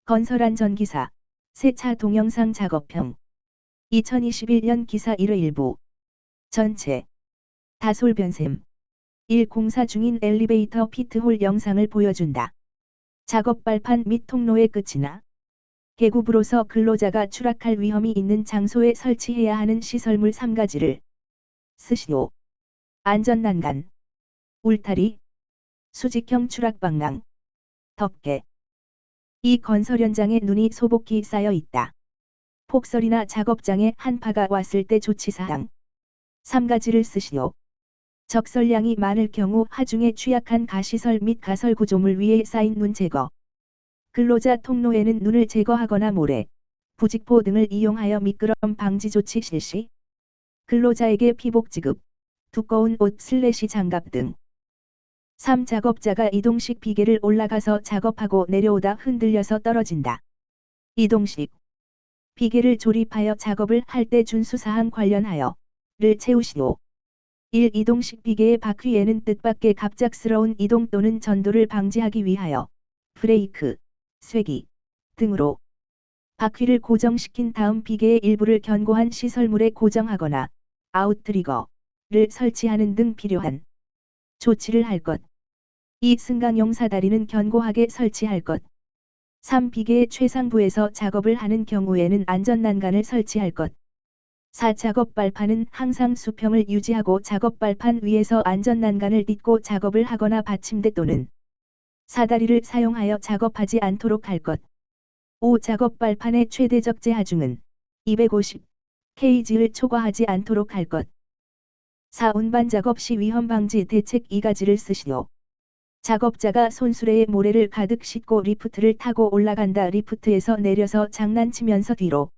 건설한 전기사, 세차 동영상 작업형. 2021년 기사 1회 일부. 전체. 다솔변셈. 1. 공사 중인 엘리베이터 피트홀 영상을 보여준다. 작업 발판 및 통로의 끝이나 계급으로서 근로자가 추락할 위험이 있는 장소에 설치해야 하는 시설물 3가지를 쓰시오. 안전난간, 울타리, 수직형 추락방랑, 덮개. 이 건설 현장에 눈이 소복히 쌓여 있다. 폭설이나 작업장에 한파가 왔을 때 조치사항 3가지를 쓰시오. 적설량이 많을 경우 하중에 취약한 가시설 및 가설 구조물 위에 쌓인 눈 제거. 근로자 통로에는 눈을 제거하거나 모래, 부직포 등을 이용하여 미끄럼 방지 조치 실시. 근로자에게 피복 지급, 두꺼운 옷 / 장갑 등. 3. 작업자가 이동식 비계를 올라가서 작업하고 내려오다 흔들려서 떨어진다. 이동식 비계를 조립하여 작업을 할 때 준수사항 관련하여 를 채우시오. 1. 이동식 비계의 바퀴에는 뜻밖의 갑작스러운 이동 또는 전도를 방지하기 위하여 브레이크, 쇠기 등으로 바퀴를 고정시킨 다음 비계의 일부를 견고한 시설물에 고정하거나 아웃트리거를 설치하는 등 필요한 조치를 할 것. 2. 승강용 사다리는 견고하게 설치할 것. 3. 비계의 최상부에서 작업을 하는 경우에는 안전난간을 설치할 것. 4. 작업 발판은 항상 수평을 유지하고 작업 발판 위에서 안전난간을 딛고 작업을 하거나 받침대 또는 사다리를 사용하여 작업하지 않도록 할 것. 5. 작업 발판의 최대적 제하중은 250kg를 초과하지 않도록 할 것. 4. 운반 작업 시 위험 방지 대책 2가지를 쓰시오. 작업자가 손수레에 모래를 가득 싣고 리프트를 타고 올라간다. 리프트에서 내려서 장난치면서 뒤로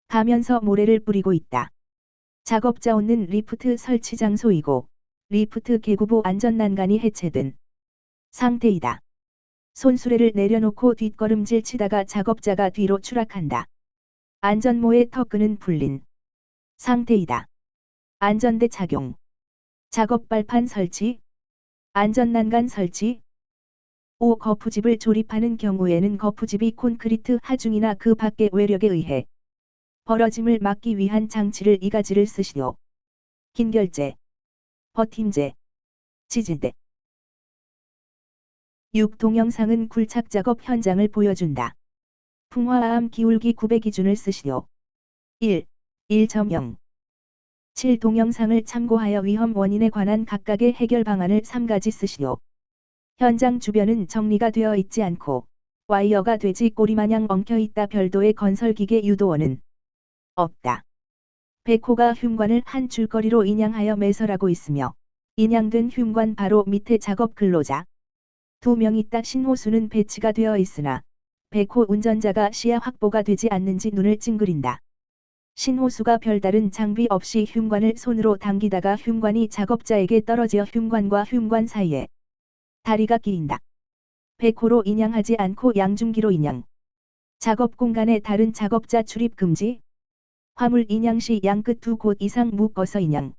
가면서 모래를 뿌리고 있다. 작업자 없는 리프트 설치 장소이고 리프트 계구부 안전난간이 해체된 상태이다. 손수레를 내려놓고 뒷걸음질 치다가 작업자가 뒤로 추락한다. 안전모의 터끈은 풀린 상태이다. 안전대 착용. 작업 발판 설치. 안전난간 설치. 5. 거푸집을 조립하는 경우에는 거푸집이 콘크리트 하중이나 그 밖의 외력에 의해 벌어짐을 막기 위한 장치를 2가지를 쓰시오. 긴결재, 버팀재, 지진대. 6. 동영상은 굴착 작업 현장을 보여준다. 풍화암 기울기 900 기준을 쓰시오. 1. 1.0 7. 동영상을 참고하여 위험 원인에 관한 각각의 해결 방안을 3가지 쓰시오. 현장 주변은 정리가 되어 있지 않고 와이어가 돼지 꼬리마냥 엉켜있다. 별도의 건설기계 유도원은 없다. 백호가 흉관을 한 줄거리로 인양하여 매설하고 있으며 인양된 흉관 바로 밑에 작업 근로자 2명 있다. 신호수는 배치가 되어 있으나 백호 운전자가 시야 확보가 되지 않는지 눈을 찡그린다. 신호수가 별다른 장비 없이 흉관을 손으로 당기다가 흉관이 작업자에게 떨어져 흉관과 흉관 사이에 다리가 끼인다. 백호로 인양하지 않고 양중기로 인양. 작업 공간에 다른 작업자 출입 금지. 화물 인양 시 양끝 2곳 이상 묶어서 인양.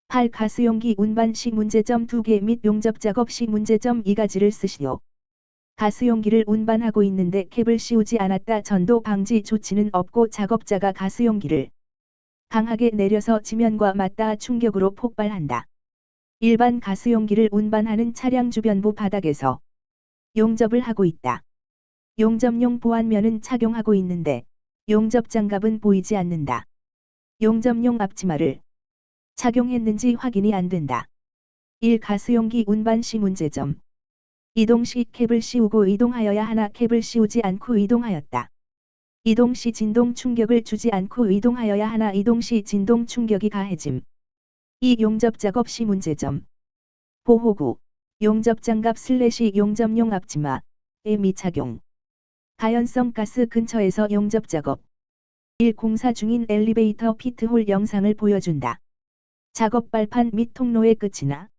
8. 가스용기 운반 시 문제점 2개 및 용접 작업 시 문제점 2가지를 쓰시오. 가스용기를 운반하고 있는데 캡을 씌우지 않았다. 전도 방지 조치는 없고 작업자가 가스용기를 강하게 내려서 지면과 맞닿아 충격으로 폭발한다. 일반 가스용기를 운반하는 차량 주변부 바닥에서 용접을 하고 있다. 용접용 보안면은 착용하고 있는데 용접 장갑은 보이지 않는다. 용접용 앞치마를 착용했는지 확인이 안 된다. 1. 가스용기 운반 시 문제점. 이동 시 캡을 씌우고 이동하여야 하나 캡을 씌우지 않고 이동하였다. 이동 시 진동 충격을 주지 않고 이동하여야 하나 이동 시 진동 충격이 가해짐. 2. 용접 작업 시 문제점. 보호구, 용접 장갑 / 용접용 앞치마의 미착용. 가연성 가스 근처에서 용접 작업. 1. 공사 중인 엘리베이터 피트홀 영상을 보여준다. 작업 발판 및 통로의 끝이나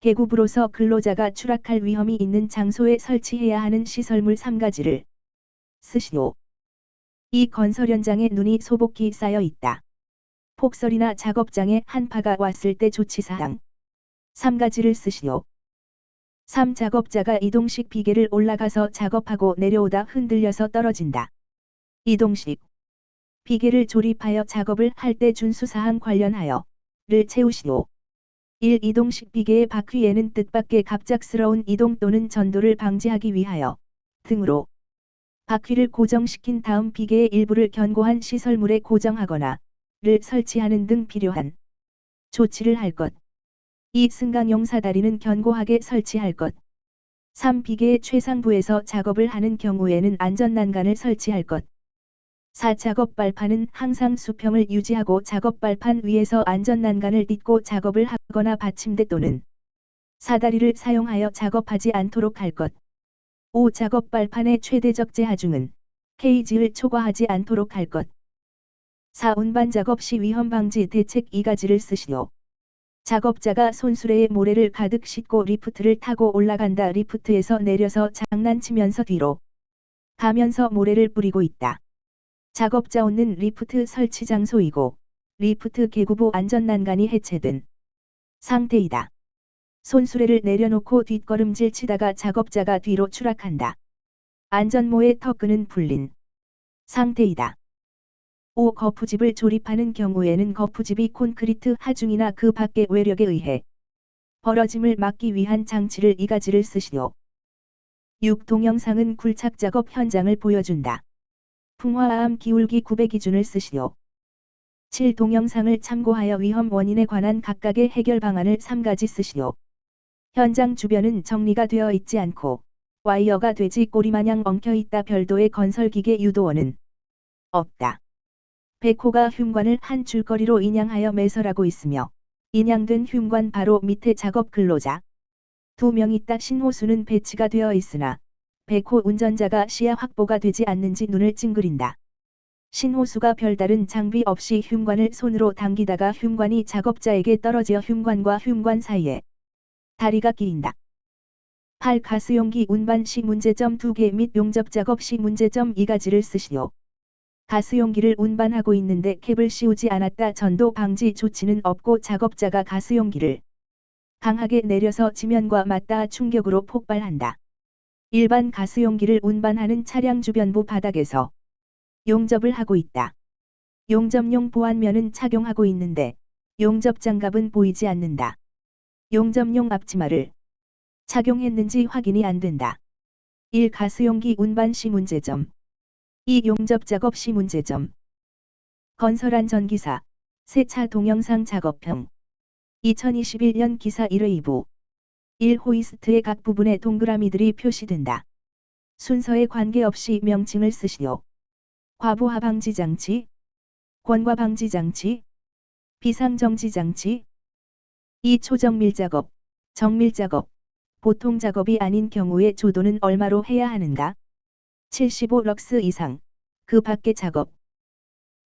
계급으로서 근로자가 추락할 위험이 있는 장소에 설치해야 하는 시설물 3가지를 쓰시오. 이 건설 현장에 눈이 소복히 쌓여 있다. 폭설이나 작업장에 한파가 왔을 때 조치사항 3가지를 쓰시오. 3. 작업자가 이동식 비계를 올라가서 작업하고 내려오다 흔들려서 떨어진다. 이동식 비계를 조립하여 작업을 할 때 준수사항 관련하여 를 채우시오. 1. 이동식 비계의 바퀴에는 뜻밖의 갑작스러운 이동 또는 전도를 방지하기 위하여 등으로 바퀴를 고정시킨 다음 비계의 일부를 견고한 시설물에 고정하거나 를 설치하는 등 필요한 조치를 할 것. 2. 승강용 사다리는 견고하게 설치할 것. 3. 비계의 최상부에서 작업을 하는 경우에는 안전난간을 설치할 것. 4. 작업 발판은 항상 수평을 유지하고 작업 발판 위에서 안전난간을 딛고 작업을 하거나 받침대 또는 사다리를 사용하여 작업하지 않도록 할 것. 5. 작업 발판의 최대적 제하중은 케이지를 초과하지 않도록 할 것. 4. 운반 작업 시 위험 방지 대책 2가지를 쓰시오. 작업자가 손수레에 모래를 가득 싣고 리프트를 타고 올라간다. 리프트에서 내려서 장난치면서 뒤로 가면서 모래를 뿌리고 있다. 작업자온는 리프트 설치 장소이고 리프트 계구부 안전난간이 해체된 상태이다. 손수레를 내려놓고 뒷걸음질 치다가 작업자가 뒤로 추락한다. 안전모의 터끈은 풀린 상태이다. 5. 거푸집을 조립하는 경우에는 거푸집이 콘크리트 하중이나 그 밖의 외력에 의해 벌어짐을 막기 위한 장치를 2가지를 쓰시오. 6. 동영상은 굴착 작업 현장을 보여준다. 풍화암 기울기 900 기준을 쓰시오. 7. 동영상을 참고하여 위험 원인에 관한 각각의 해결 방안을 3가지 쓰시오. 현장 주변은 정리가 되어 있지 않고 와이어가 돼지 꼬리마냥 엉켜있다. 별도의 건설기계 유도원은 없다. 백호가 흉관을 한 줄거리로 인양하여 매설하고 있으며 인양된 흉관 바로 밑에 작업 근로자 2명 있다. 신호수는 배치가 되어 있으나 백호 운전자가 시야 확보가 되지 않는지 눈을 찡그린다. 신호수가 별다른 장비 없이 흉관을 손으로 당기다가 흉관이 작업자에게 떨어져 흉관과 흉관 사이에 다리가 끼인다. 8. 가스용기 운반 시 문제점 2개 및 용접 작업 시 문제점 2가지를 쓰시오. 가스용기를 운반하고 있는데 캡을 씌우지 않았다. 전도 방지 조치는 없고 작업자가 가스용기를 강하게 내려서 지면과 맞닿아 충격으로 폭발한다. 일반 가스용기를 운반하는 차량 주변부 바닥에서 용접을 하고 있다. 용접용 보안면은 착용하고 있는데 용접 장갑은 보이지 않는다. 용접용 앞치마를 착용했는지 확인이 안 된다. 1. 가스용기 운반 시 문제점 2. 용접 작업 시 문제점. 건설안전기사 세차 동영상 작업형 2021년 기사 1회 2부 1. 호이스트의 각 부분에 동그라미들이 표시된다. 순서에 관계없이 명칭을 쓰시오. 과부하 방지 장치, 권과 방지 장치, 비상정지 장치. 2. 초정밀 작업, 정밀 작업, 보통 작업이 아닌 경우에 조도는 얼마로 해야 하는가? 75럭스 이상, 그 밖의 작업.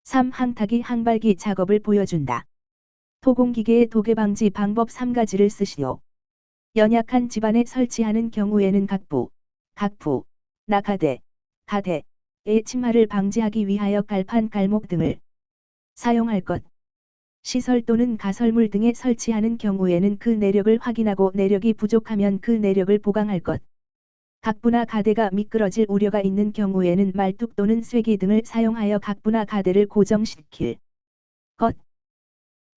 3. 항타기 항발기 작업을 보여준다. 토공기계의 도개 방지 방법 3가지를 쓰시오. 연약한 집안에 설치하는 경우에는 각부, 낙하대, 가대의 침하를 방지하기 위하여 갈판 갈목 등을 사용할 것. 시설 또는 가설물 등에 설치하는 경우에는 그 내력을 확인하고 내력이 부족하면 그 내력을 보강할 것. 각부나 가대가 미끄러질 우려가 있는 경우에는 말뚝 또는 쇠기 등을 사용하여 각부나 가대를 고정시킬 것.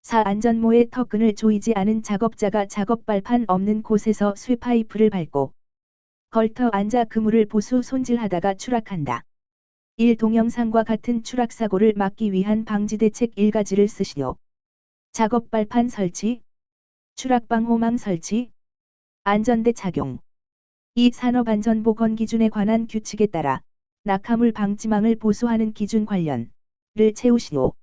4. 안전모의 터끈을 조이지 않은 작업자가 작업 발판 없는 곳에서 쇠파이프를 밟고 걸터 앉아 그물을 보수 손질하다가 추락한다. 1. 동영상과 같은 추락사고를 막기 위한 방지대책 1가지를 쓰시오. 작업 발판 설치, 추락방호망 설치, 안전대 착용. 2. 산업안전보건 기준에 관한 규칙에 따라 낙하물 방지망을 보수하는 기준 관련을 채우시오.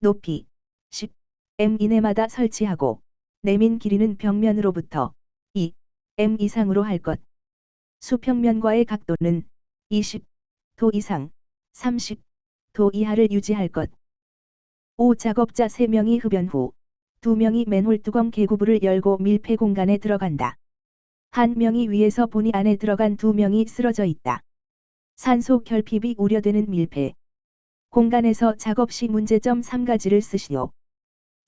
높이 10m 이내마다 설치하고 내민 길이는 벽면으로부터 2m 이상으로 할 것. 수평면과의 각도는 20도 이상 30도 이하를 유지할 것. 5. 작업자 3명이 흡연 후 2명이 맨홀 뚜껑 개구부를 열고 밀폐 공간에 들어간다. 1명이 위에서 보니 안에 들어간 2명이 쓰러져 있다. 산소 결핍이 우려되는 밀폐 공간에서 작업 시 문제점 3가지를 쓰시오.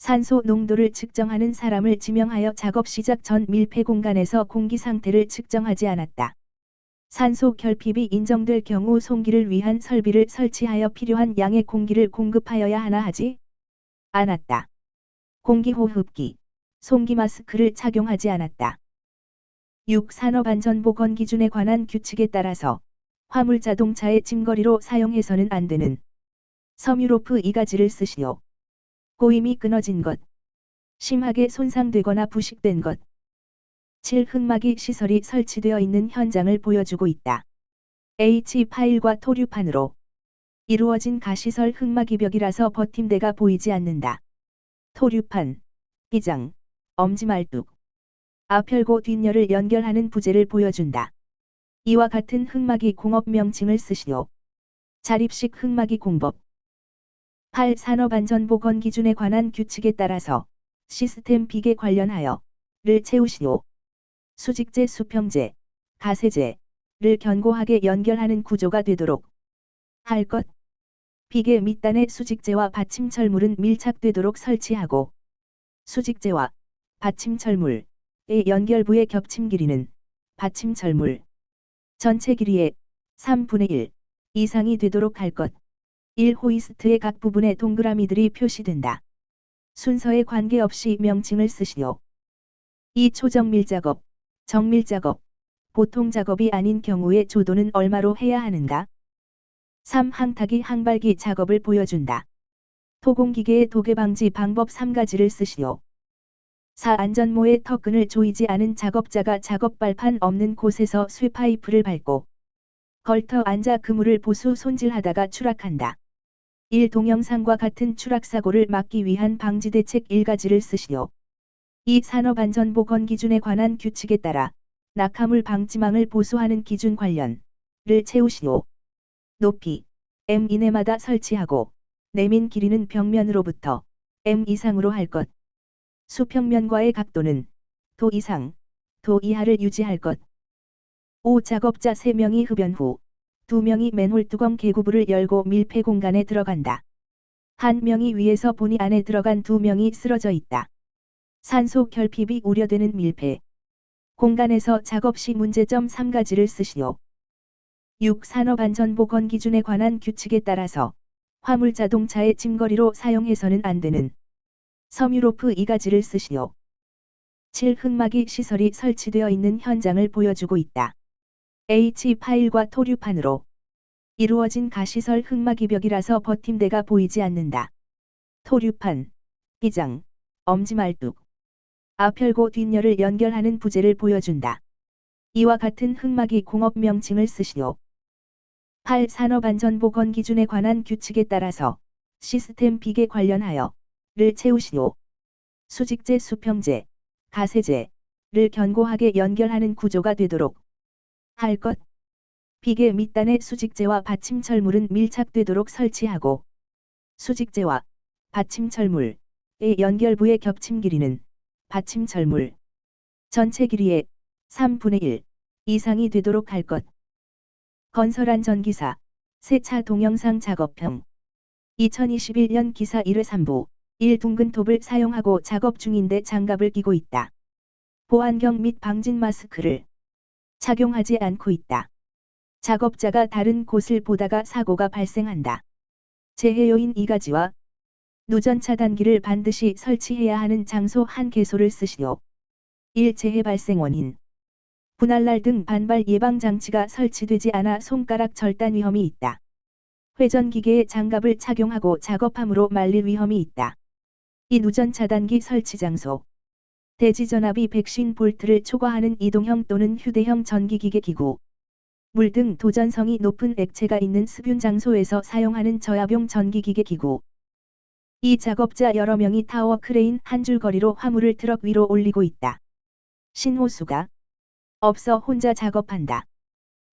산소 농도를 측정하는 사람을 지명하여 작업 시작 전 밀폐 공간에서 공기 상태를 측정하지 않았다. 산소 결핍이 인정될 경우 송기를 위한 설비를 설치하여 필요한 양의 공기를 공급하여야 하나 하지 않았다. 공기호흡기, 송기 마스크를 착용하지 않았다. 6. 산업안전보건 기준에 관한 규칙에 따라서 화물 자동차의 짐거리로 사용해서는 안 되는 섬유로프 2가지를 쓰시오. 고임이 끊어진 것, 심하게 손상되거나 부식된 것. 7. 흙막이 시설이 설치되어 있는 현장을 보여주고 있다. H 파일과 토류판으로 이루어진 가시설 흙막이벽이라서 버팀대가 보이지 않는다. 토류판, 기장, 엄지말뚝, 앞열고 뒷열을 연결하는 부재를 보여준다. 이와 같은 흙막이 공업 명칭을 쓰시오. 자립식 흙막이 공법. 8. 산업안전보건 기준에 관한 규칙에 따라서 시스템 비계 관련하여 를 채우시오. 수직재 수평재, 가세재를 견고하게 연결하는 구조가 되도록 할 것. 비계 밑단에 수직재와 받침철물은 밀착되도록 설치하고 수직재와 받침철물의 연결부의 겹침 길이는 받침철물 전체 길이의 3분의 1 이상이 되도록 할 것. 1. 호이스트의 각 부분에 동그라미들이 표시된다. 순서에 관계없이 명칭을 쓰시오. 2. 초정밀작업, 정밀작업, 보통작업이 아닌 경우에 조도는 얼마로 해야 하는가? 3. 항타기 항발기 작업을 보여준다. 토공기계의 도개방지 방법 3가지를 쓰시오. 4. 안전모의 터끈을 조이지 않은 작업자가 작업발판 없는 곳에서 쇠파이프를 밟고 걸터 앉아 그물을 보수 손질하다가 추락한다. 1. 동영상과 같은 추락사고를 막기 위한 방지대책 1가지를 쓰시오. 2. 산업안전보건 기준에 관한 규칙에 따라 낙하물 방지망을 보수하는 기준 관련을 채우시오. 높이 m 이내마다 설치하고 내민 길이는 벽면으로부터 m 이상으로 할 것. 수평면과의 각도는 도 이상, 도 이하를 유지할 것. 5. 작업자 3명이 흡연 후 2명이 맨홀 뚜껑 개구부를 열고 밀폐 공간에 들어간다. 1명이 위에서 보니 안에 들어간 2명이 쓰러져 있다. 산소 결핍이 우려되는 밀폐 공간에서 작업 시 문제점 3가지를 쓰시오. 6. 산업안전보건 기준에 관한 규칙에 따라서 화물 자동차의 짐거리로 사용해서는 안 되는 섬유로프 2가지를 쓰시오. 7. 흙막이 시설이 설치되어 있는 현장을 보여주고 있다. H 파일과 토류판으로 이루어진 가시설 흙막이벽이라서 버팀대가 보이지 않는다. 토류판, 기장, 엄지말뚝, 앞열고 뒷열을 연결하는 부재를 보여준다. 이와 같은 흙막이 공업 명칭을 쓰시오. 8. 산업안전보건 기준에 관한 규칙에 따라서 시스템 비계 관련하여 를 채우시오. 수직재 수평재, 가세재를 견고하게 연결하는 구조가 되도록 할 것. 비계 밑단에 수직재와 받침철물은 밀착되도록 설치하고 수직재와 받침철물의 연결부의 겹침 길이는 받침철물 전체 길이의 3분의 1 이상이 되도록 할 것. 건설안전기사 세차 동영상 작업형 2021년 기사 1회 3부 1. 둥근 톱을 사용하고 작업 중인데 장갑을 끼고 있다. 보안경 및 방진 마스크를 착용하지 않고 있다. 작업자가 다른 곳을 보다가 사고가 발생한다. 재해 요인 2가지와 누전 차단기를 반드시 설치해야 하는 장소 한 개소를 쓰시오. 1. 재해 발생 원인 분할날 등 반발 예방 장치가 설치되지 않아 손가락 절단 위험이 있다. 회전기계에 장갑을 착용하고 작업함으로 말릴 위험이 있다. 이 누전 차단기 설치 장소 대지전압이 150V를 초과하는 이동형 또는 휴대형 전기기계 기구 물 등 도전성이 높은 액체가 있는 습윤 장소에서 사용하는 저압용 전기기계 기구. 이 작업자 여러 명이 타워 크레인 한 줄 거리로 화물을 트럭 위로 올리고 있다. 신호수가 없어 혼자 작업한다.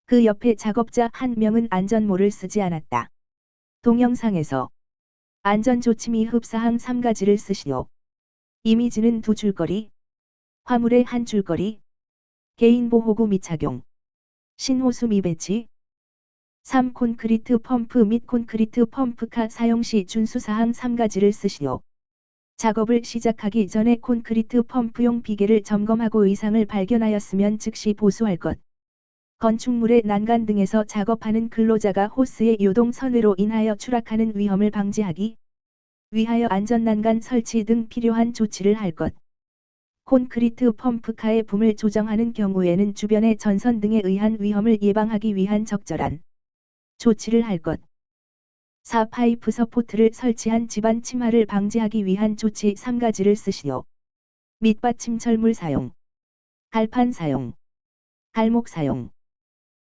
그 옆에 작업자 한 명은 안전모를 쓰지 않았다. 동영상에서 안전조치 및 흡사항 3가지를 쓰시오. 이미지는 2줄거리, 화물의 한 줄거리, 개인보호구 미착용, 신호수 미배치. 3. 콘크리트 펌프 및 콘크리트 펌프카 사용 시 준수사항 3가지를 쓰시오. 작업을 시작하기 전에 콘크리트 펌프용 비계를 점검하고 이상을 발견하였으면 즉시 보수할 것. 건축물의 난간 등에서 작업하는 근로자가 호스의 요동 선회로 인하여 추락하는 위험을 방지하기 위하여 안전난간 설치 등 필요한 조치를 할 것. 콘크리트 펌프카의 붐을 조정하는 경우에는 주변의 전선 등에 의한 위험을 예방하기 위한 적절한 조치를 할 것. 4. 파이프 서포트를 설치한 집안 침하를 방지하기 위한 조치 3가지를 쓰시오. 밑받침 철물 사용, 갈판 사용, 갈목 사용.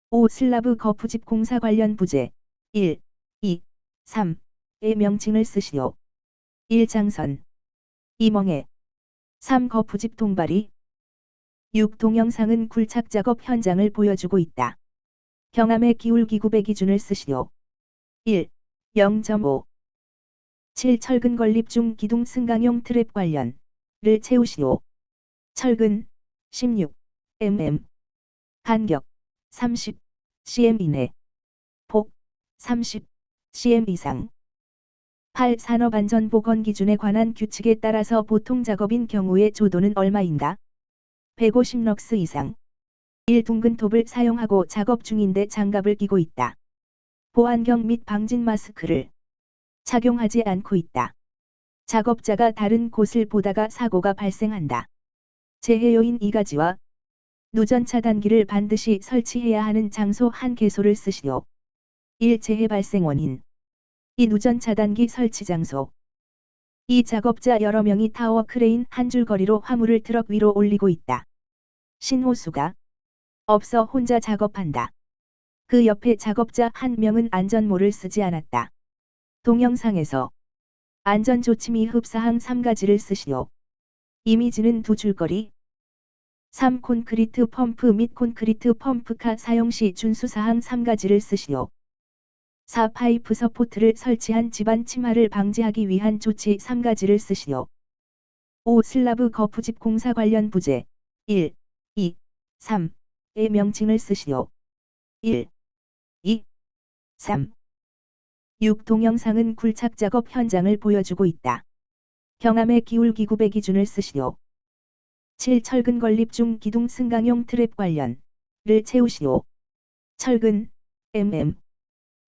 5. 슬라브 거푸집 공사 관련 부재 1, 2, 3의 명칭을 쓰시오. 1. 장선 2. 멍해 3. 거푸집 동발이 6. 동영상은 굴착 작업 현장을 보여주고 있다. 경암의 기울기구배 기준을 쓰시오. 1. 0.5 7. 철근 건립 중 기둥 승강용 트랩 관련을 채우시오. 철근 16 mm 간격 30 cm 이내 폭 30 cm 이상 8. 산업안전보건 기준에 관한 규칙에 따라서 보통 작업인 경우에 조도는 얼마인가? 150럭스 이상. 1. 둥근 톱을 사용하고 작업 중인데 장갑을 끼고 있다. 보안경 및 방진 마스크를 착용하지 않고 있다. 작업자가 다른 곳을 보다가 사고가 발생한다. 재해 요인 2가지와 누전 차단기를 반드시 설치해야 하는 장소 한 개소를 쓰시오. 1. 재해 발생 원인 2. 누전 차단기 설치 장소 2. 작업자 여러 명이 타워 크레인 한 줄 거리로 화물을 트럭 위로 올리고 있다. 신호수가 없어 혼자 작업한다. 그 옆에 작업자 한 명은 안전모를 쓰지 않았다. 동영상에서 안전조치 흡사항 3가지를 쓰시오. 이미지는 두 줄거리 3. 콘크리트 펌프 및 콘크리트 펌프카 사용 시 준수사항 3가지를 쓰시오. 4. 파이프 서포트를 설치한 집안 침하를 방지하기 위한 조치 3가지를 쓰시오. 5. 슬라브 거푸집 공사 관련 부재 1, 2, 3의 명칭을 쓰시오. 1, 2, 3. 6. 동영상은 굴착 작업 현장을 보여주고 있다. 경암의 기울기구배 기준을 쓰시오. 7. 철근 건립 중 기둥 승강용 트랩 관련을 채우시오. 철근 mm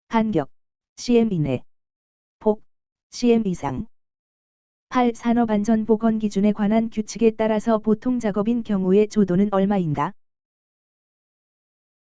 간격 cm 이내 폭 cm 이상 8. 산업안전보건 기준에 관한 규칙에 따라서 보통 작업인 경우에 조도는 얼마인가?